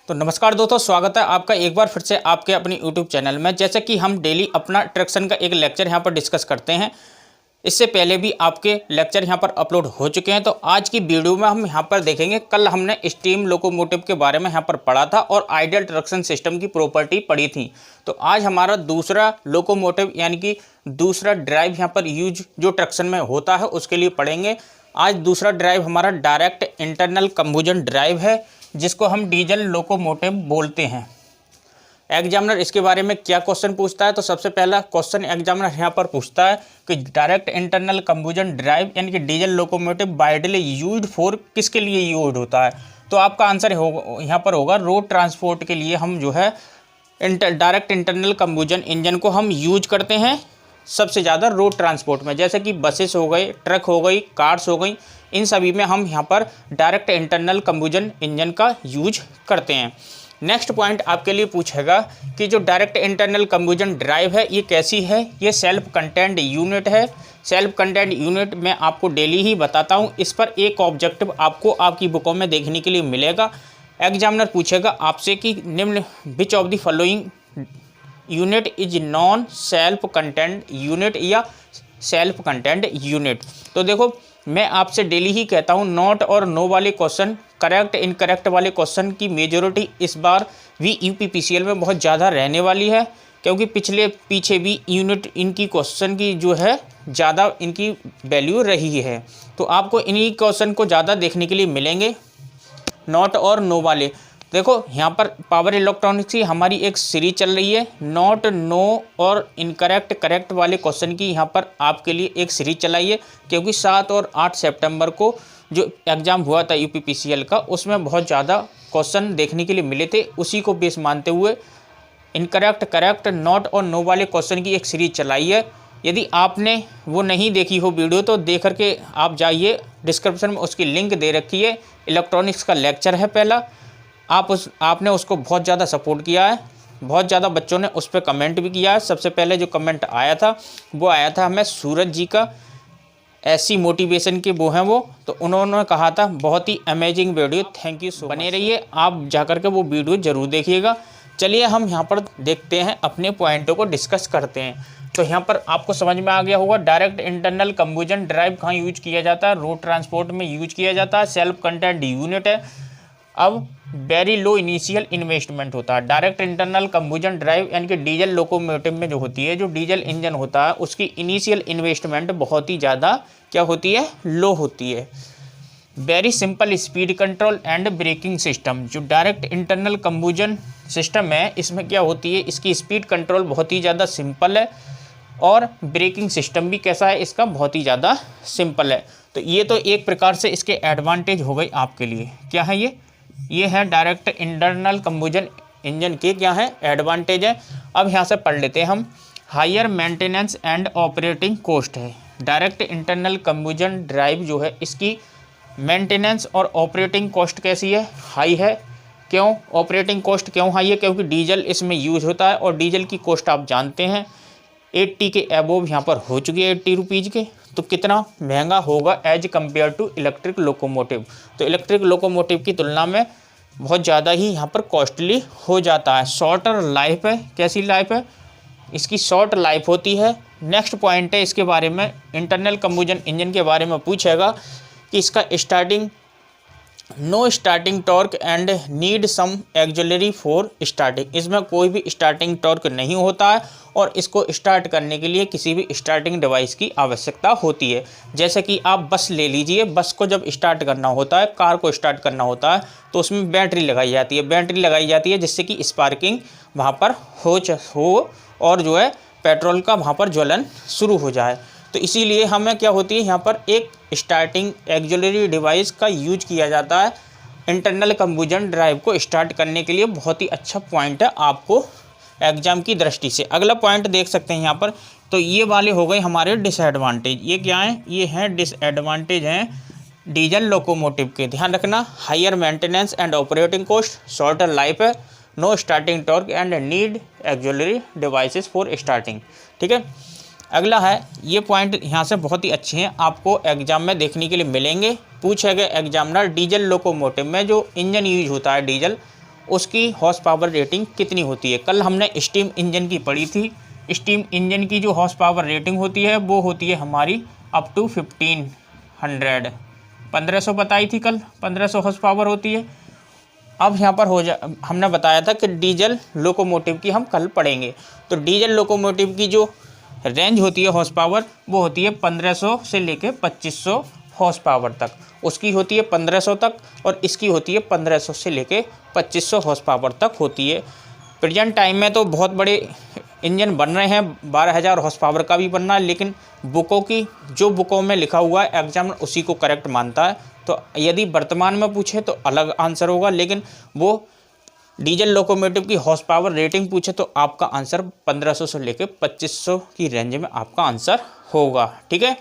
तो नमस्कार दोस्तों, स्वागत है आपका एक बार फिर से आपके अपनी यूट्यूब चैनल में। जैसे कि हम डेली अपना ट्रैक्शन का एक लेक्चर यहाँ पर डिस्कस करते हैं, इससे पहले भी आपके लेक्चर यहाँ पर अपलोड हो चुके हैं। तो आज की वीडियो में हम यहाँ पर देखेंगे, कल हमने स्टीम लोकोमोटिव के बारे में यहाँ पर पढ़ा था और आइडियल ट्रैक्शन सिस्टम की प्रॉपर्टी पढ़ी थी। तो आज हमारा दूसरा लोकोमोटिव यानी कि दूसरा ड्राइव यहाँ पर यूज जो ट्रैक्शन में होता है उसके लिए पढ़ेंगे। आज दूसरा ड्राइव हमारा डायरेक्ट इंटरनल कंबुजन ड्राइव है, जिसको हम डीजल लोकोमोटिव बोलते हैं। एग्जामिनर इसके बारे में क्या क्वेश्चन पूछता है, तो सबसे पहला क्वेश्चन एग्जामिनर यहाँ पर पूछता है कि डायरेक्ट इंटरनल कंबुजन ड्राइव यानी कि diesel locomotive widely used for किसके लिए यूज होता है। तो आपका आंसर होगा यहाँ पर होगा रोड ट्रांसपोर्ट के लिए हम जो है डायरेक्ट इंटरनल कंबुजन इंजन को हम यूज करते हैं सबसे ज़्यादा रोड ट्रांसपोर्ट में, जैसे कि बसेस हो गई, ट्रक हो गई, कार्स हो गई, इन सभी में हम यहाँ पर डायरेक्ट इंटरनल कंबुजन इंजन का यूज करते हैं। नेक्स्ट पॉइंट आपके लिए पूछेगा कि जो डायरेक्ट इंटरनल कंबुजन ड्राइव है ये कैसी है। ये सेल्फ कंटेंड यूनिट है। सेल्फ कंटेंड यूनिट मैं आपको डेली ही बताता हूँ। इस पर एक ऑब्जेक्टिव आपको आपकी बुकों में देखने के लिए मिलेगा। एग्जामिनर पूछेगा आपसे कि निम्न which of the following unit is non self content unit या सेल्फ कंटेंट यूनिट। तो देखो, मैं आपसे डेली ही कहता हूँ नॉट और नो वाले क्वेश्चन, करेक्ट इनकरेक्ट वाले क्वेश्चन की मेजॉरिटी इस बार भी यूपीपीसीएल में बहुत ज़्यादा रहने वाली है, क्योंकि पीछे भी यूनिट इनकी क्वेश्चन की जो है ज़्यादा इनकी वैल्यू रही है। तो आपको इन्हीं क्वेश्चन को ज़्यादा देखने के लिए मिलेंगे, नॉट और नो वाले। देखो यहाँ पर पावर इलेक्ट्रॉनिक्स की हमारी एक सीरीज चल रही है, नॉट, नो और इनकरेक्ट करेक्ट वाले क्वेश्चन की यहाँ पर आपके लिए एक सीरीज चलाई है, क्योंकि 7 और 8 सितंबर को जो एग्ज़ाम हुआ था यूपीपीसीएल का, उसमें बहुत ज़्यादा क्वेश्चन देखने के लिए मिले थे। उसी को बेस मानते हुए इनकरेक्ट करेक्ट नॉट और नो वाले क्वेश्चन की एक सीरीज चलाई है। यदि आपने वो नहीं देखी हो वीडियो तो देख करके आप जाइए, डिस्क्रिप्शन में उसकी लिंक दे रखी है। इलेक्ट्रॉनिक्स का लेक्चर है पहला, आपने उसको बहुत ज़्यादा सपोर्ट किया है, बहुत ज़्यादा बच्चों ने उस पर कमेंट भी किया है। सबसे पहले जो कमेंट आया था वो आया था हमें सूरज जी का, ऐसी मोटिवेशन के वो हैं वो, तो उन्होंने कहा था बहुत ही amazing video, thank you so much. बने रहिए, आप जाकर के वो वीडियो ज़रूर देखिएगा। चलिए हम यहाँ पर देखते हैं, अपने पॉइंटों को डिस्कस करते हैं। तो यहाँ पर आपको समझ में आ गया होगा डायरेक्ट इंटरनल कंबुजन ड्राइव कहाँ यूज किया जाता है, रोड ट्रांसपोर्ट में यूज किया जाता है, सेल्फ कंटेंट यूनिट है। अब वेरी लो इनिशियल इन्वेस्टमेंट होता है। डायरेक्ट इंटरनल कंबुजन ड्राइव यानी कि डीजल लोकोमोटिव में जो होती है, जो डीजल इंजन होता है, उसकी इनिशियल इन्वेस्टमेंट बहुत ही ज़्यादा क्या होती है, लो होती है। Very simple speed control and braking system. जो डायरेक्ट इंटरनल कंबुजन सिस्टम है, इसमें क्या होती है, इसकी स्पीड कंट्रोल बहुत ही ज़्यादा सिंपल है और ब्रेकिंग सिस्टम भी कैसा है इसका, बहुत ही ज़्यादा सिंपल है। तो ये तो एक प्रकार से इसके एडवांटेज हो गई आपके लिए। क्या है ये है डायरेक्ट इंटरनल कंबुजन इंजन के क्या है, एडवांटेज है। अब यहाँ से पढ़ लेते हैं हम। Higher maintenance and operating cost है। डायरेक्ट इंटरनल कंबुजन ड्राइव जो है, इसकी मेंटेनेंस और ऑपरेटिंग कॉस्ट कैसी है, हाई है। क्यों ऑपरेटिंग कॉस्ट क्यों हाई है, क्योंकि डीजल इसमें यूज होता है और डीजल की कॉस्ट आप जानते हैं 80 के अबोव यहाँ पर हो चुकी है, 80 रुपीज़ के। तो कितना महंगा होगा as compared to electric locomotive. तो इलेक्ट्रिक लोकोमोटिव की तुलना में बहुत ज़्यादा ही यहाँ पर कॉस्टली हो जाता है। शॉर्टर लाइफ है, कैसी लाइफ है, इसकी शॉर्ट लाइफ होती है। नेक्स्ट पॉइंट है इसके बारे में, इंटरनल कंबुजन इंजन के बारे में पूछेगा कि इसका starting no starting torque and need some auxiliary for starting. इसमें कोई भी स्टार्टिंग टॉर्क नहीं होता है और इसको स्टार्ट करने के लिए किसी भी स्टार्टिंग डिवाइस की आवश्यकता होती है। जैसे कि आप बस ले लीजिए, बस को जब स्टार्ट करना होता है, कार को स्टार्ट करना होता है, तो उसमें बैटरी लगाई जाती है, जिससे कि स्पार्किंग वहाँ पर हो और जो है पेट्रोल का वहाँ पर ज्वलन शुरू हो जाए। तो इसीलिए हमें क्या होती है, यहाँ पर एक स्टार्टिंग एक्सिलरी डिवाइस का यूज किया जाता है इंटरनल कंबुजन ड्राइव को स्टार्ट करने के लिए। बहुत ही अच्छा पॉइंट है आपको एग्जाम की दृष्टि से। अगला पॉइंट देख सकते हैं यहाँ पर, तो ये वाले हो गए हमारे डिसएडवांटेज। ये क्या है, ये हैं डिसएडवांटेज हैं डीजल लोकोमोटिव के, ध्यान रखना। Higher maintenance and operating cost, shorter life है, no starting torque and need auxiliary devices for starting. ठीक है, अगला है, ये पॉइंट यहाँ से बहुत ही अच्छे हैं, आपको एग्जाम में देखने के लिए मिलेंगे। पूछेगा एग्जामिनर डीजल लोकोमोटिव में जो इंजन यूज होता है डीजल, उसकी हॉर्स पावर रेटिंग कितनी होती है। कल हमने स्टीम इंजन की पढ़ी थी। स्टीम इंजन की जो हॉर्स पावर रेटिंग होती है वो होती है हमारी अप टू 1500, 1500 बताई थी कल, 1500 हॉर्स पावर होती है। अब यहाँ पर हमने बताया था कि डीजल लोकोमोटिव की हम कल पढ़ेंगे। तो डीजल लोकोमोटिव की जो रेंज होती है हॉर्स पावर वो होती है 1500 से लेके 2500 हॉर्स पावर तक। उसकी होती है 1500 तक और इसकी होती है 1500 से लेके 2500 हॉर्स पावर तक होती है। प्रेजेंट टाइम में तो बहुत बड़े इंजन बन रहे हैं, 12000 हॉर्स पावर का भी बनना है, लेकिन बुकों में लिखा हुआ है एग्जाम उसी को करेक्ट मानता है। तो यदि वर्तमान में पूछे तो अलग आंसर होगा, लेकिन वो डीजल लोकोमोटिव की हॉर्स पावर रेटिंग पूछे तो आपका आंसर 1500 से लेकर 2500 की रेंज में आपका आंसर होगा। ठीक है,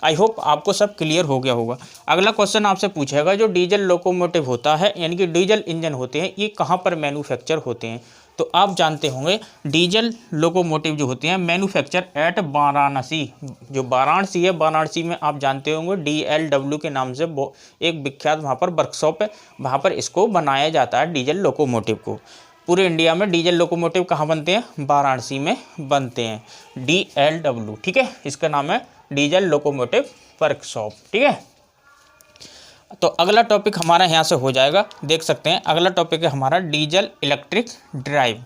आई होप आपको सब क्लियर हो गया होगा। अगला क्वेश्चन आपसे पूछेगा जो डीजल लोकोमोटिव होता है यानी कि डीजल इंजन होते हैं ये कहाँ पर मैन्युफैक्चर होते हैं। तो आप जानते होंगे डीजल लोकोमोटिव जो होते हैं मैन्युफैक्चर एट वाराणसी। जो वाराणसी है, वाराणसी में आप जानते होंगे DLW के नाम से एक विख्यात वहाँ पर वर्कशॉप है, वहाँ पर इसको बनाया जाता है डीजल लोकोमोटिव को। पूरे इंडिया में डीजल लोकोमोटिव कहाँ बनते हैं, वाराणसी में बनते हैं, DLW। ठीक है, इसका नाम है डीजल लोकोमोटिव वर्कशॉप। ठीक है, तो अगला टॉपिक हमारा यहाँ से हो जाएगा, देख सकते हैं अगला टॉपिक है हमारा डीजल इलेक्ट्रिक ड्राइव।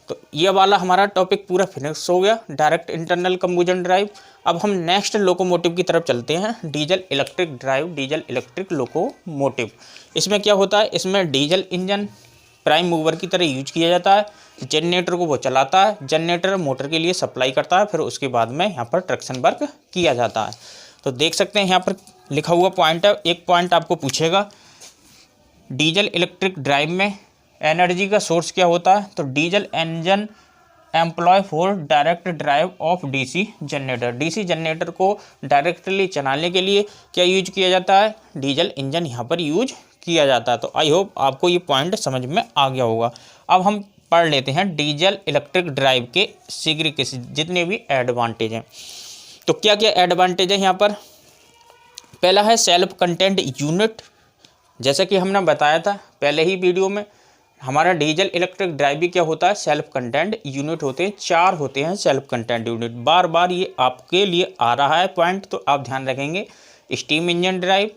तो ये वाला हमारा टॉपिक पूरा फिनिश हो गया, डायरेक्ट इंटरनल कंबुजन ड्राइव। अब हम नेक्स्ट लोकोमोटिव की तरफ चलते हैं, diesel electric drive, diesel electric locomotive. इसमें क्या होता है, इसमें डीजल इंजन प्राइम मूवर की तरह यूज किया जाता है। जनरेटर को वो चलाता है, जनरेटर मोटर के लिए सप्लाई करता है, फिर उसके बाद में यहाँ पर ट्रैक्शन वर्क किया जाता है। तो देख सकते हैं यहाँ पर लिखा हुआ पॉइंट है, एक पॉइंट आपको पूछेगा डीजल इलेक्ट्रिक ड्राइव में एनर्जी का सोर्स क्या होता है। तो diesel engine employ for direct drive of DC generator. DC generator को डायरेक्टली चलाने के लिए क्या यूज किया जाता है, डीजल इंजन यहाँ पर यूज किया जाता है। तो आई होप आपको ये पॉइंट समझ में आ गया होगा। अब हम पढ़ लेते हैं डीजल इलेक्ट्रिक ड्राइव के सेग्रीगेशन जितने भी एडवांटेज हैं। तो क्या क्या एडवांटेज है यहाँ पर, पहला है सेल्फ कंटेंट यूनिट। जैसा कि हमने बताया था पहले ही वीडियो में, हमारा डीजल इलेक्ट्रिक ड्राइव भी क्या होता है, सेल्फ कंटेंट यूनिट होते हैं, 4 होते हैं सेल्फ कंटेंट यूनिट। बार बार ये आपके लिए आ रहा है पॉइंट, तो आप ध्यान रखेंगे। स्टीम इंजन ड्राइव,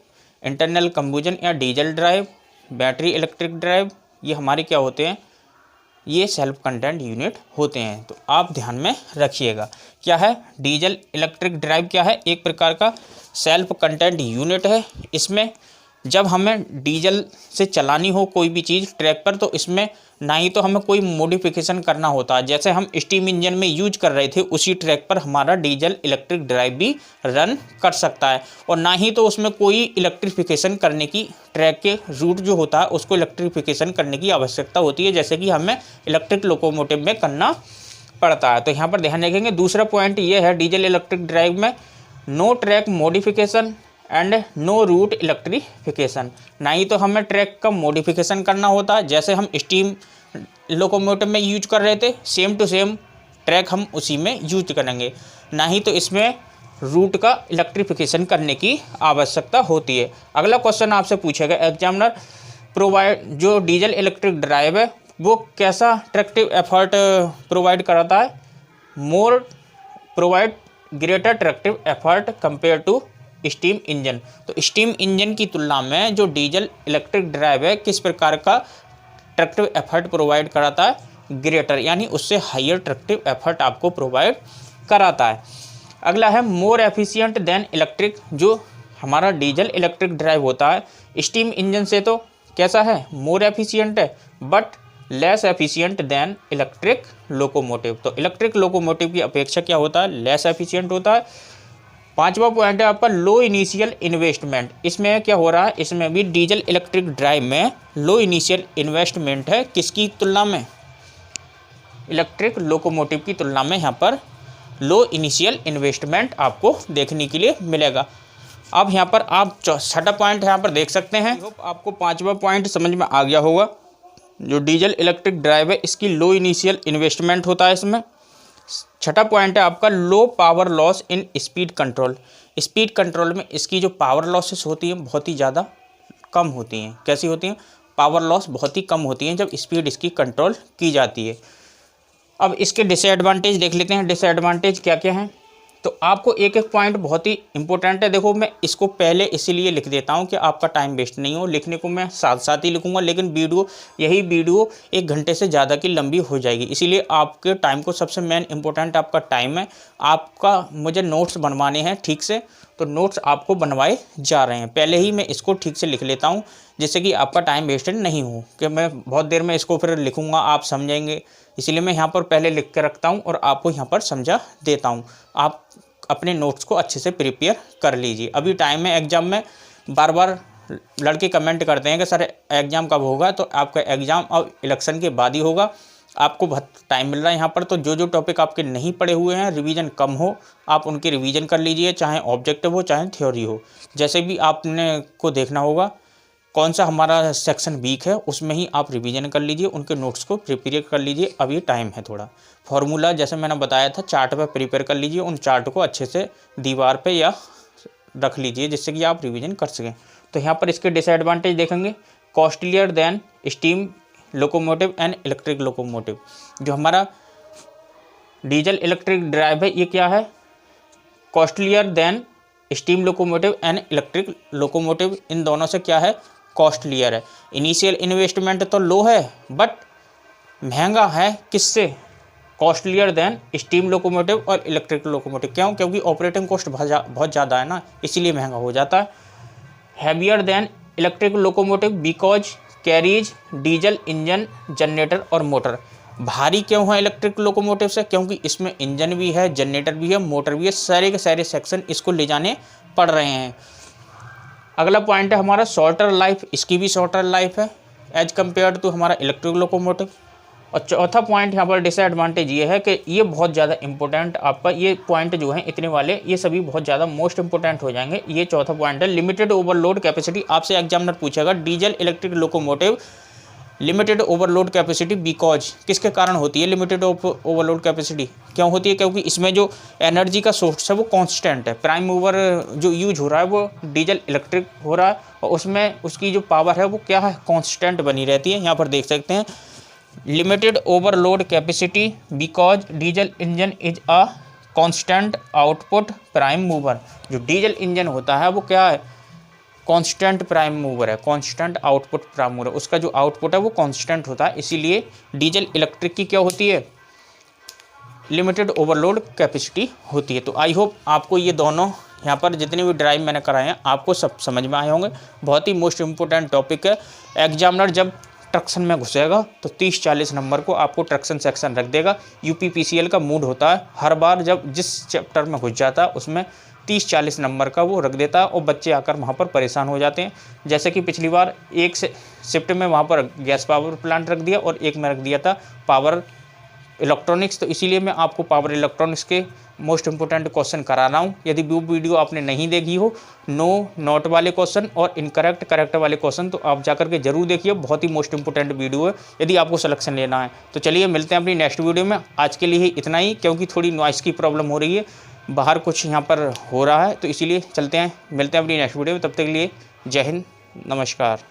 इंटरनल कंबुजन या diesel drive, battery electric drive, ये हमारे क्या होते हैं, ये सेल्फ कंटेंट यूनिट होते हैं। तो आप ध्यान में रखिएगा। क्या है डीजल इलेक्ट्रिक ड्राइव, क्या है, एक प्रकार का सेल्फ कंटेंट यूनिट है। इसमें जब हमें डीजल से चलानी हो कोई भी चीज़ ट्रैक पर, तो इसमें ना ही तो हमें कोई मॉडिफिकेशन करना होता है, जैसे हम स्टीम इंजन में यूज कर रहे थे उसी ट्रैक पर हमारा डीजल इलेक्ट्रिक ड्राइव भी रन कर सकता है। और ना ही तो उसमें कोई इलेक्ट्रिफिकेशन करने की, ट्रैक के रूट जो होता है उसको इलेक्ट्रिफिकेशन करने की आवश्यकता होती है, जैसे कि हमें इलेक्ट्रिक लोकोमोटिव में करना पड़ता है। तो यहाँ पर ध्यान रखेंगे। दूसरा पॉइंट ये है डीजल इलेक्ट्रिक ड्राइव में no track modification and no route electrification. ना ही तो हमें ट्रैक का मॉडिफिकेशन करना होता है, जैसे हम स्टीम लोकोमोटिव में यूज कर रहे थे सेम टू सेम ट्रैक हम उसी में यूज करेंगे। ना ही तो इसमें रूट का इलेक्ट्रिफिकेशन करने की आवश्यकता होती है। अगला क्वेश्चन आपसे पूछेगा एग्जामिनर, जो डीजल इलेक्ट्रिक ड्राइव है वो कैसा ट्रैक्टिव एफर्ट प्रोवाइड कराता है, more provide greater tractive effort compare to steam engine. तो स्टीम इंजन की तुलना में जो डीजल इलेक्ट्रिक ड्राइव है किस प्रकार का ट्रैक्टिव एफर्ट प्रोवाइड कराता है, ग्रेटर, यानी उससे हायर ट्रैक्टिव एफर्ट आपको प्रोवाइड कराता है। अगला है मोर एफिशिएंट देन इलेक्ट्रिक। जो हमारा डीजल इलेक्ट्रिक ड्राइव होता है स्टीम इंजन से तो कैसा है, मोर एफिशिएंट है, but less efficient then electric locomotive. तो इलेक्ट्रिक लोकोमोटिव की अपेक्षा क्या होता है, लेस एफिशिएंट होता है। 5वां पॉइंट है आपका लो इनिशियल इन्वेस्टमेंट। इसमें क्या हो रहा है, इसमें भी डीजल इलेक्ट्रिक ड्राइव में लो इनिशियल इन्वेस्टमेंट है, किसकी तुलना में, इलेक्ट्रिक लोकोमोटिव की तुलना में यहाँ पर लो इनिशियल इन्वेस्टमेंट आपको देखने के लिए मिलेगा। अब यहाँ पर आप 6वां पॉइंट यहाँ पर देख सकते हैं। आपको 5वां पॉइंट समझ में आ गया होगा। जो डीजल इलेक्ट्रिक ड्राइव है इसकी लो इनिशियल इन्वेस्टमेंट होता है इसमें। 6वां पॉइंट है आपका low power loss in speed control. Speed control में इसकी जो पावर लॉसेस होती हैं बहुत ही ज़्यादा कम होती हैं। कैसी होती हैं, पावर लॉस बहुत ही कम होती है जब स्पीड इसकी कंट्रोल की जाती है। अब इसके डिसएडवांटेज देख लेते हैं। डिसएडवांटेज क्या क्या हैं, तो आपको एक एक पॉइंट बहुत ही इंपॉर्टेंट है। देखो मैं इसको पहले इसीलिए लिख देता हूँ कि आपका टाइम वेस्ट नहीं हो, लिखने को मैं साथ साथ ही लिखूंगा, लेकिन यही वीडियो 1 घंटे से ज़्यादा की लंबी हो जाएगी। इसीलिए आपके टाइम को सबसे मेन इंपॉर्टेंट आपका टाइम है। आपका मुझे नोट्स बनवाने हैं ठीक से, तो नोट्स आपको बनवाए जा रहे हैं। पहले ही मैं इसको ठीक से लिख लेता हूँ जिससे कि आपका टाइम वेस्टेड नहीं हो, कि मैं बहुत देर में इसको फिर लिखूँगा आप समझेंगे। इसीलिए मैं यहाँ पर पहले लिख के रखता हूँ और आपको यहाँ पर समझा देता हूँ। आप अपने नोट्स को अच्छे से प्रिपेयर कर लीजिए। अभी टाइम है एग्ज़ाम में, बार बार लड़के कमेंट करते हैं कि सर एग्ज़ाम कब होगा, तो आपका एग्ज़ाम अब इलेक्शन के बाद ही होगा। आपको बहुत टाइम मिल रहा है यहाँ पर, तो जो जो टॉपिक आपके नहीं पढ़े हुए हैं, रिवीजन कम हो, आप उनकी रिवीजन कर लीजिए, चाहे ऑब्जेक्टिव हो चाहे थ्योरी हो। जैसे भी आपने को देखना होगा कौन सा हमारा सेक्शन वीक है, उसमें ही आप रिवीजन कर लीजिए, उनके नोट्स को प्रिपेयर कर लीजिए। अभी टाइम है थोड़ा। फार्मूला जैसे मैंने बताया था चार्ट पे प्रिपेयर कर लीजिए, उन चार्ट को अच्छे से दीवार पे या रख लीजिए जिससे कि आप रिवीजन कर सकें। तो यहाँ पर इसके डिसएडवांटेज देखेंगे। Costlier than steam locomotive and electric locomotive. जो हमारा डीजल इलेक्ट्रिक ड्राइव है ये क्या है, costlier than steam locomotive and electric locomotive. इन दोनों से क्या है, कॉस्टलियर है। इनिशियल इन्वेस्टमेंट तो लो है बट महंगा है, किससे, कॉस्टलियर देन स्टीम लोकोमोटिव और इलेक्ट्रिक लोकोमोटिव। क्यों, क्योंकि ऑपरेटिंग कॉस्ट बहुत ज़्यादा है ना, इसीलिए महंगा हो जाता है। Heavier than electric locomotive because carries diesel engine generator और मोटर। भारी क्यों है इलेक्ट्रिक लोकोमोटिव से, क्योंकि इसमें इंजन भी है, जनरेटर भी है, मोटर भी है, सारे के सारे सेक्शन इसको ले जाने पड़ रहे हैं। अगला पॉइंट है हमारा शॉर्टर लाइफ। इसकी भी शॉर्टर लाइफ है एज कम्पेयर टू हमारा इलेक्ट्रिक लोकोमोटिव। और चौथा पॉइंट यहाँ पर डिसएडवांटेज ये है कि ये बहुत ज़्यादा इंपॉर्टेंट, आपका ये पॉइंट जो है इतने वाले ये सभी बहुत ज़्यादा मोस्ट इंपॉर्टेंट हो जाएंगे। ये चौथा पॉइंट है लिमिटेड ओवरलोड कैपेसिटी। आपसे एग्जामिनर पूछेगा diesel electric locomotive limited overload capacity because, किसके कारण होती है लिमिटेड ओवरलोड कैपेसिटी, क्यों होती है, क्योंकि इसमें जो एनर्जी का सोर्स है वो कांस्टेंट है। प्राइम मूवर जो यूज हो रहा है वो डीजल इलेक्ट्रिक हो रहा है और उसमें उसकी जो पावर है वो क्या है, कांस्टेंट बनी रहती है। यहाँ पर देख सकते हैं limited overload capacity because diesel engine is a constant output prime mover. जो डीजल इंजन होता है वो क्या है, कांस्टेंट प्राइम मूवर है, कांस्टेंट आउटपुट प्राइम मूवर, उसका जो आउटपुट है वो कांस्टेंट होता है। इसीलिए डीजल इलेक्ट्रिक की क्या होती है, लिमिटेड ओवरलोड कैपेसिटी होती है। तो आई होप आपको ये दोनों यहाँ पर जितने भी ड्राइव मैंने कराए हैं आपको सब समझ में आए होंगे। बहुत ही मोस्ट इंपॉर्टेंट टॉपिक है। एग्जामिनर जब ट्रक्शन में घुसेगा तो 30-40 नंबर को आपको ट्रक्शन सेक्शन रख देगा। यूपीपीसीएल का मूड होता है, हर बार जब जिस चैप्टर में घुस जाता है उसमें 30-40 नंबर का वो रख देता है और बच्चे आकर वहाँ पर परेशान हो जाते हैं। जैसे कि पिछली बार एक शिफ्ट में वहाँ पर गैस पावर प्लांट रख दिया और एक में रख दिया था पावर इलेक्ट्रॉनिक्स। तो इसीलिए मैं आपको पावर इलेक्ट्रॉनिक्स के मोस्ट इंपोर्टेंट क्वेश्चन करा रहा हूँ। यदि वो वीडियो आपने नहीं देखी हो, नो नॉट वाले क्वेश्चन और इनकरेक्ट करेक्ट वाले क्वेश्चन, तो आप जाकर के जरूर देखिए। बहुत ही मोस्ट इंपोर्टेंट वीडियो है यदि आपको सिलेक्शन लेना है। तो चलिए मिलते हैं अपनी नेक्स्ट वीडियो में। आज के लिए ही इतना ही, क्योंकि थोड़ी नॉइस की प्रॉब्लम हो रही है, बाहर कुछ यहाँ पर हो रहा है, तो इसीलिए चलते हैं, मिलते हैं अपनी नेक्स्ट वीडियो में। तब तक के लिए जय हिंद, नमस्कार।